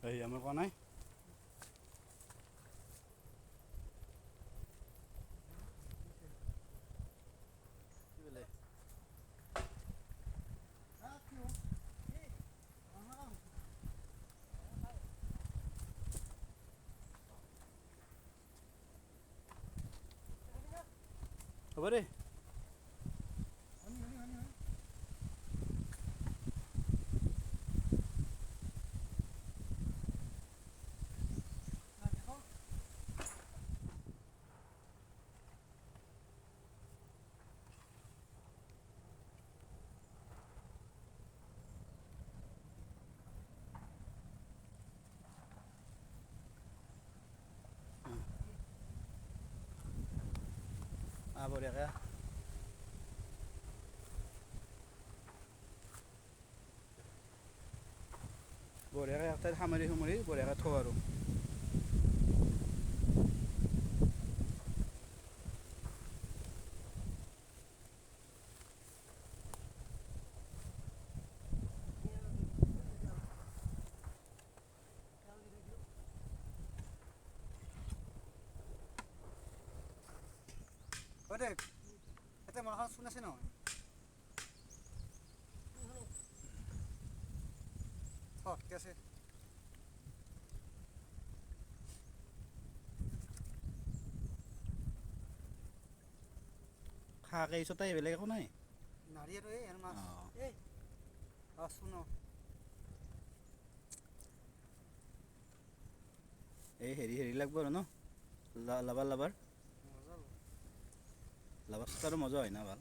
এই আমাৰ কোৱা নাই। কি বোলে? হ'ব দে। বঢ়িয়াকৈ বঢ়িয়াকৈ এক ঠাইত সামৰি বঢ়িয়াকৈ থওঁ আৰু। হয় দে, এতিয়া মালখান চোন আছে নহয়। ঠিক আছে। খাকে ইচোতাই বেলেগ একো নাই। নাৰী আৰু এই মাছ এই আছো ন। এই হেৰি লাগব আৰু ন লাবাৰ লাবাৰ আৰু মজা হয় না ভাল।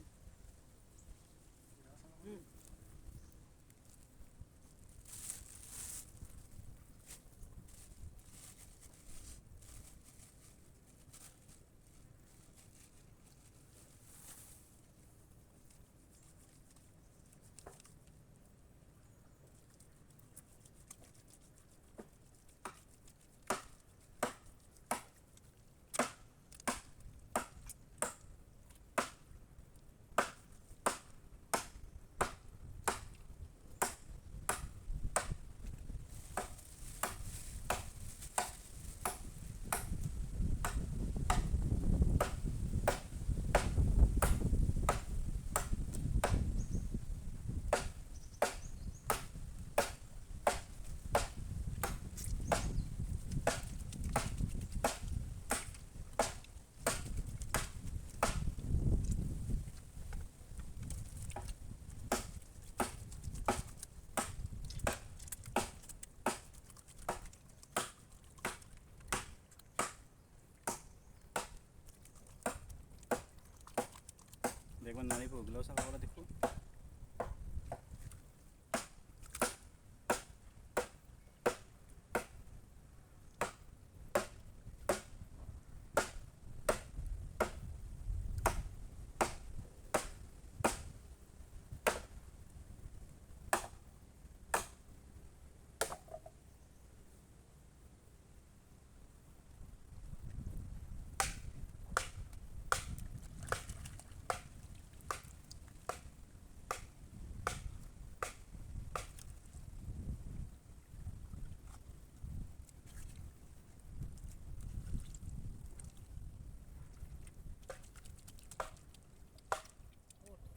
দেখবেন নাৰী ভোগলাও চাফা কৰে দেখো।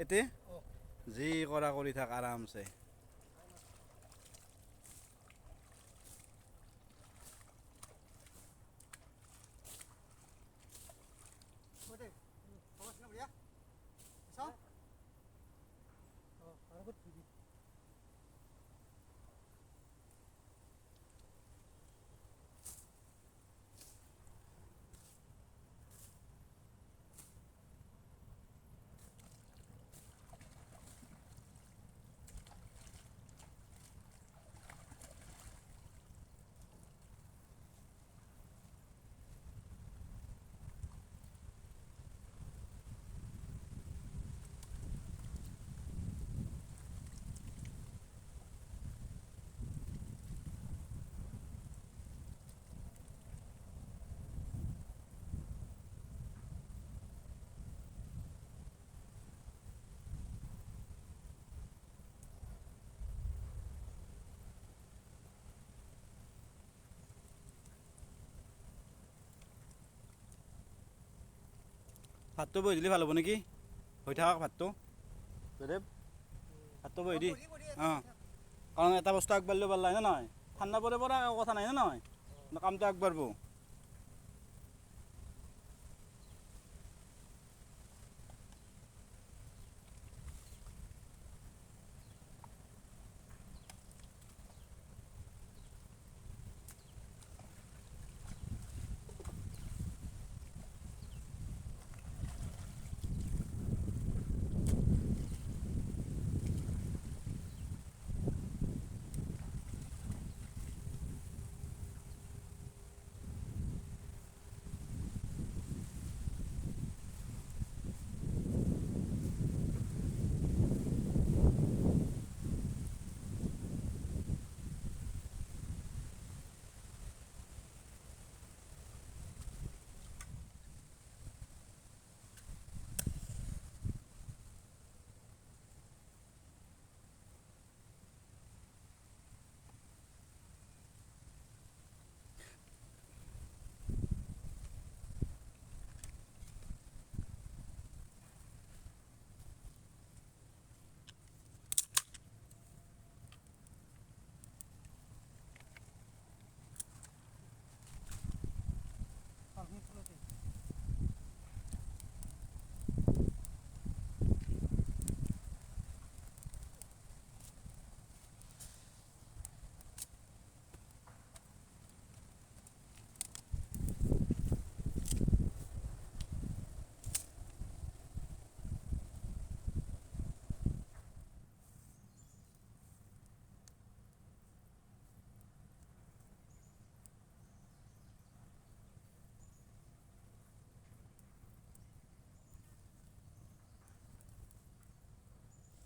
এতে যি কৰা কৰি থাক আৰামছে। ভাতটো বহি দিলে ভাল হ'ব নেকি? হৈ থাকক ভাতটো। জয়দেৱ ভাতটো বহি দি। অঁ, কাৰণ এটা বস্তু আগবাঢ়িলেও ভাল লাগে, হয়নে নহয়? ঠাণ্ডা পৰে পৰা কথা নাই, হয়নে নহয়? কামটো আগবাঢ়িব।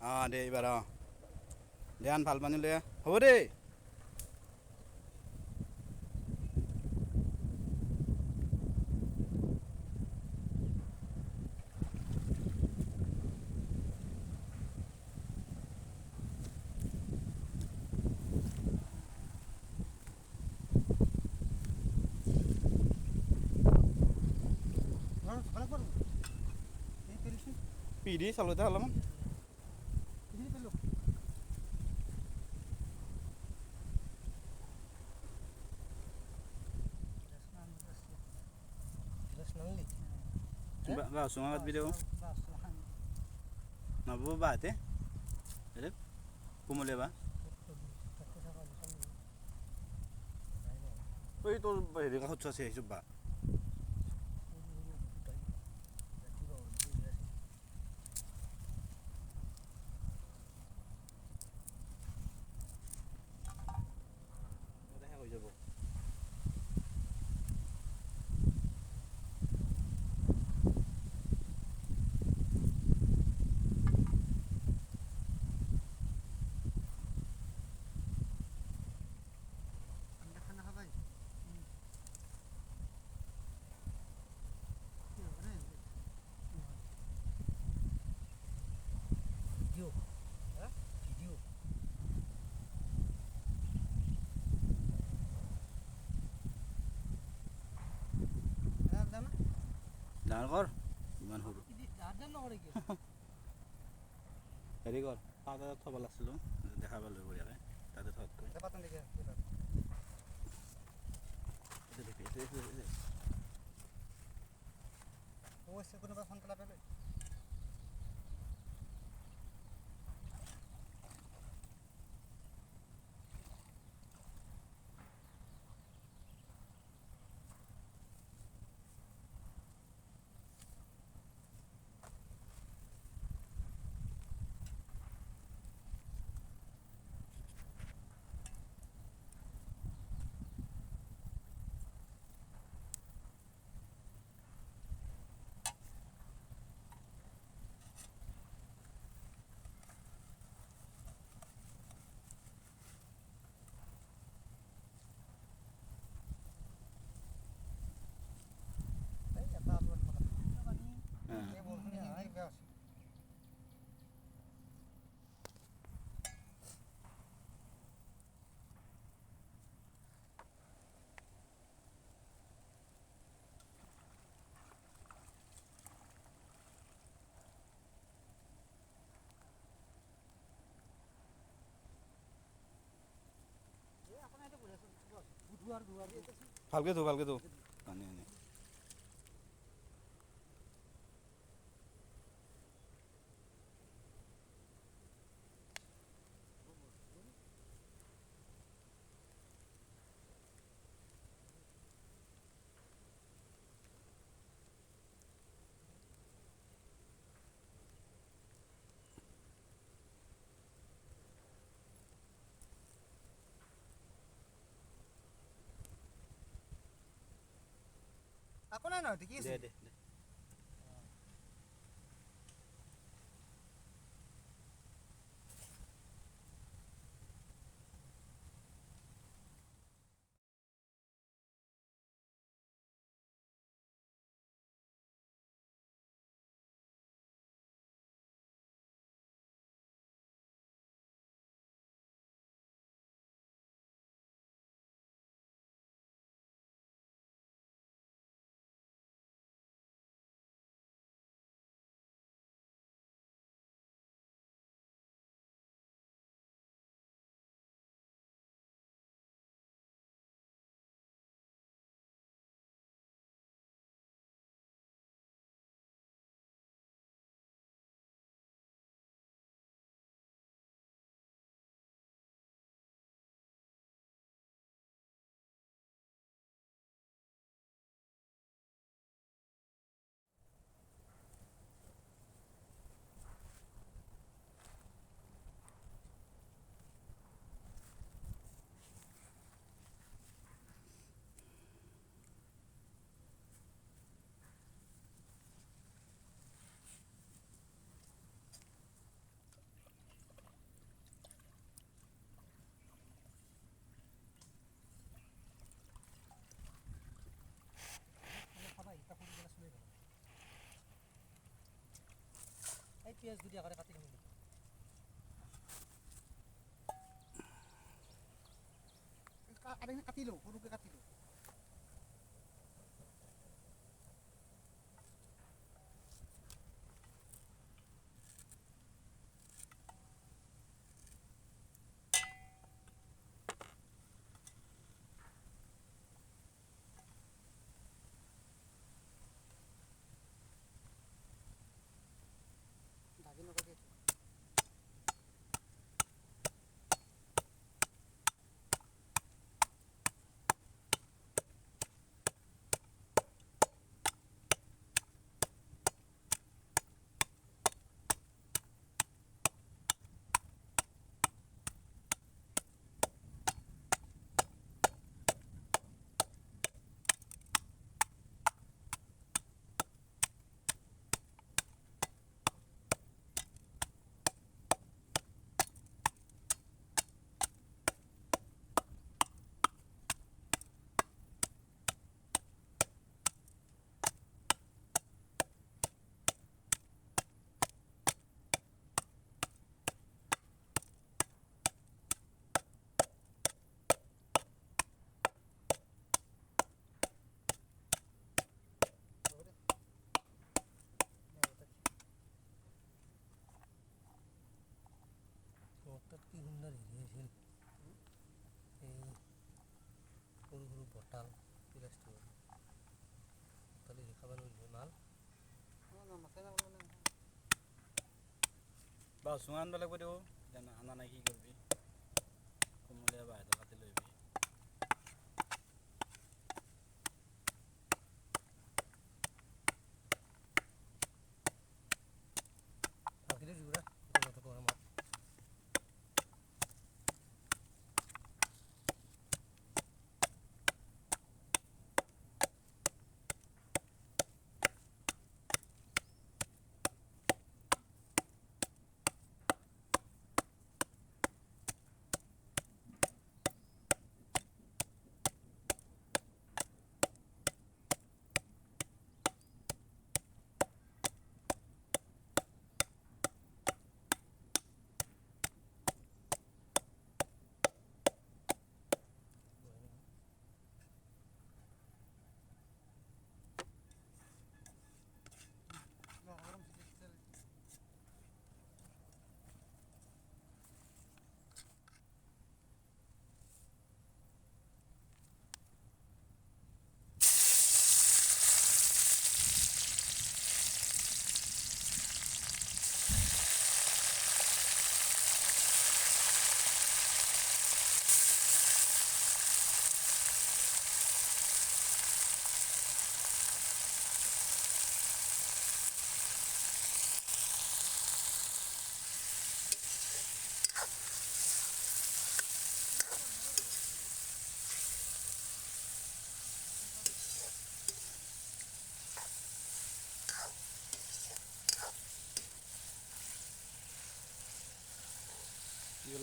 অঁ, দে এইবাৰ অঁ, দে আন ভাল পানী লৈ আহ, হ'ব দেই। পিধি চালোঁতে অলপমান। Langsung angkat video. Nabo ba ate? Edep? Kumule ba? Oi তোর হেৰি কাষত চোৱা আহিছোঁ বা। হৈ যাব। ডাঙৰ কৰ ইমান সৰু হেৰি কৰ তাতে থ'ব লাগিছিলোঁ দেখা পালোঁ বঢ়িয়াকৈ তাতে থোৱাতকৈ কোনোবা সোনকালে পেলাই ভালকৈ ধো পানী আনি আকৌ নাই নহয় কি আছে দে এই পিঁয়াজ দুটা আগতে কাটি ল'ব কাটি লওঁ সৰুকৈ কাটি লওঁ ভাজি নকৰি তাত কি সুন্দৰ হেৰি আছিল এই সৰু সৰু বটাল প্লাষ্টিকৰ বটালি দেখাব নোৱাৰিলে মাল বা চুঙা আনিব লাগিব দেও আনা নাই কি কৰিবি কোমলীয়া বাহিৰত কাটি লৈ আহিবি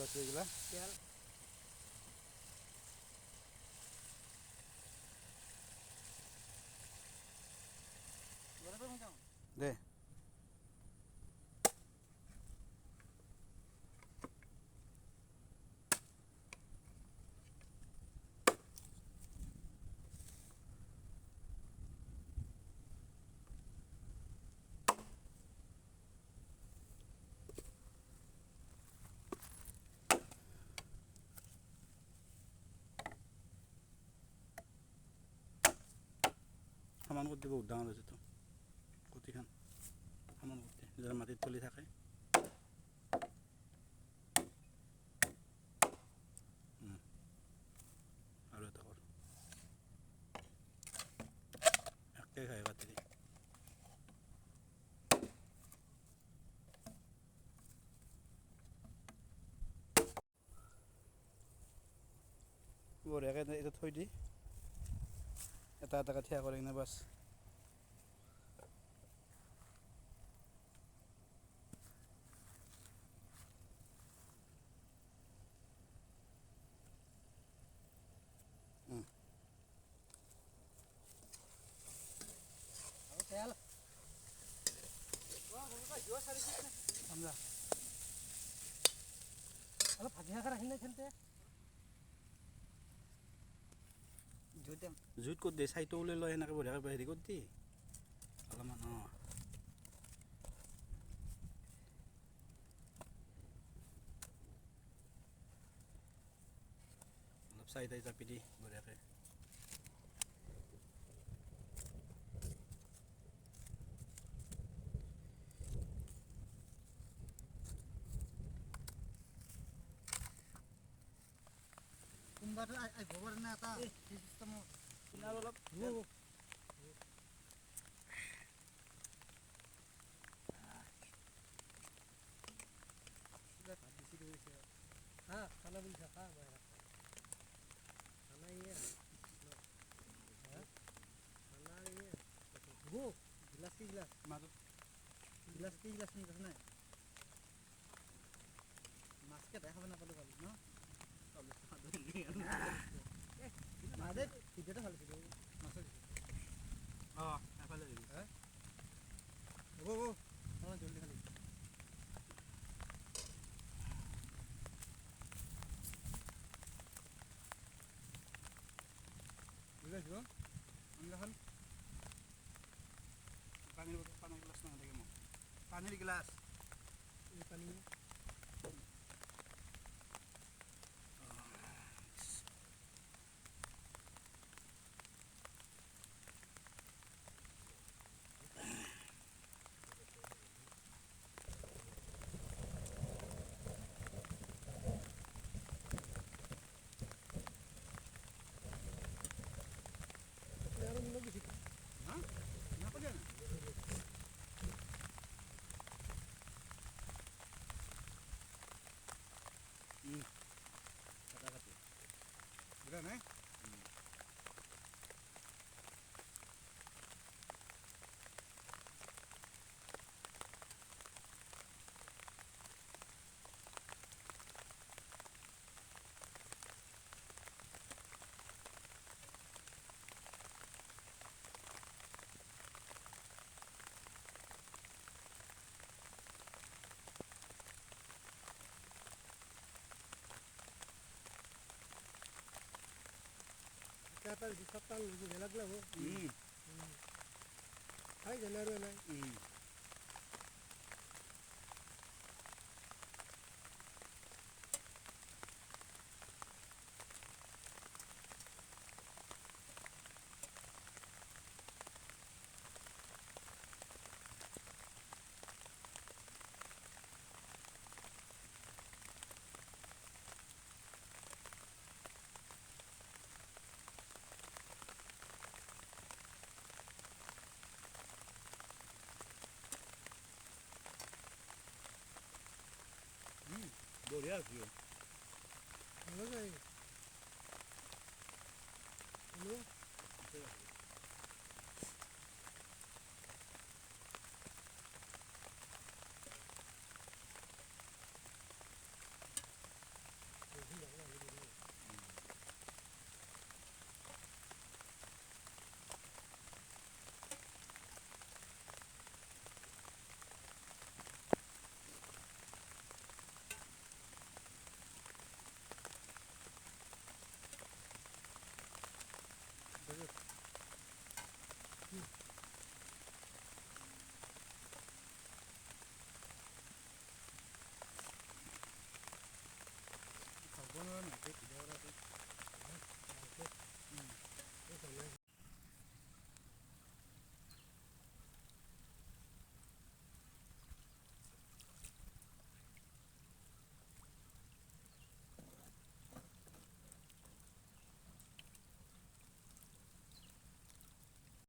আছে এইগিলা তেল দে সমান কৰি বহুত ডাঙৰ হৈছেতো কটিখান সমান কৰি যাতে মাটিত তলি থাকে আৰু এটা কৰ একে খাই কাটি দি বঢ়িয়াকৈ এটা থৈ দি এটা এটাকৈ থিয়া কৰি কিনে বাছ তেল অলপ ভাজি শাক ৰাখি নাই খেলতে জুইত ক'ত দিয়ে চাইটো ওলাই লয় সেনেকৈ বঢ়িয়াকৈ হেৰি ক'ত দি অলপমান অলপ চাই তাই জাপি দি বঢ়িয়াকৈ কোনোবাটো আহিব পাৰে না এটা চিষ্টেমত অলপ হা খানা বুলিছা খা খানা ইয়ে খানা ইয়ে গিলাস কি গিলাস গিলাস কি গিলাস নিয়ে নাই মাছকে দেখাবে না পালো পালি ন মাদের ভিডিওটা ভালো ছিল মাছের এফালে দিবি হ্যাঁ জলদি খালি বুঝেছো এখন পানির গ্লাস না দেখে পানির গ্লাস এই পানি নাই Kata di Sapang itu gelap lah, bu. Hai jenar mana? बढ़िया थियो Hello guys. Hello.